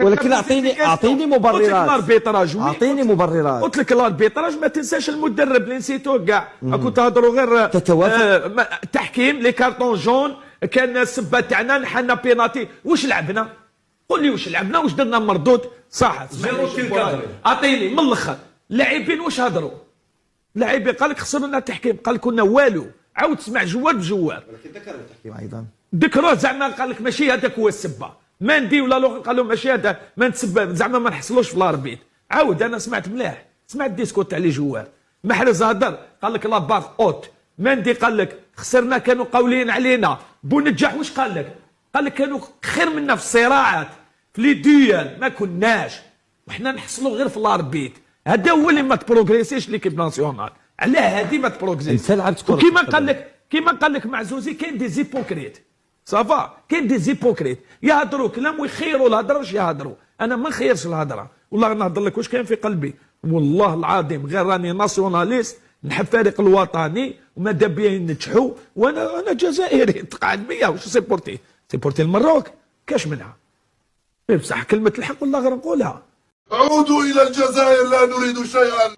ولكن اعطيني مبررات. اعطيني مبررات. قلت لك الاربيتراج ما تنساش المدرب اللي نسيتوه كاع. راكم تهضروا غير تحكيم لي كارطون جون. كان السبه تاعنا نحنا بيناتي. واش لعبنا؟ قول لي واش لعبنا؟ واش درنا مردود؟ صح اعطيني من الاخر. اللاعبين واش هضروا؟ اللاعبين قال لك خسرنا التحكيم، قال لك كنا والو. عاود تسمع جوار بجوار. ولكن ذكر التحكيم ايضا. ذكروه زعما قال لك ماشي هذاك هو السبه. ماندي ولا لوغ قال لهم ماشي هذا ما نتسبب زعما ما نحصلوش في الاربيت. عاود انا سمعت مليح، سمعت الديسكور تاع لي جوار. محرز هضر قال لك لا باغ اوت. ماندي قال لك خسرنا كانوا قاولين علينا. بونجاح واش قال لك؟ قال لك كانوا خير منا في الصراعات في لي ديال ما كناش وحنا نحصلوا غير في الاربيت. هذا هو اللي ما تبروغريسيش ليكيب ناسيونال. علاه هذه ما تبروغريسيش. انت لعبت كره. كيما قال لك معزوزي كاين دي زيبوكريت. صافا كاين دي زيبوكريت يهضروا كلام ويخيروا الهضره واش يهضروا. انا ما نخيرش الهضره والله نهضر لك واش كاين في قلبي. والله العظيم غير راني ناسيوناليست نحب الفريق الوطني وماذا بيا ينجحوا. وانا جزائري تقعد بيا واش سيبورتي المروك كاش منها. بصح كلمه الحق والله غير نقولها. عودوا الى الجزائر لا نريد شيئا.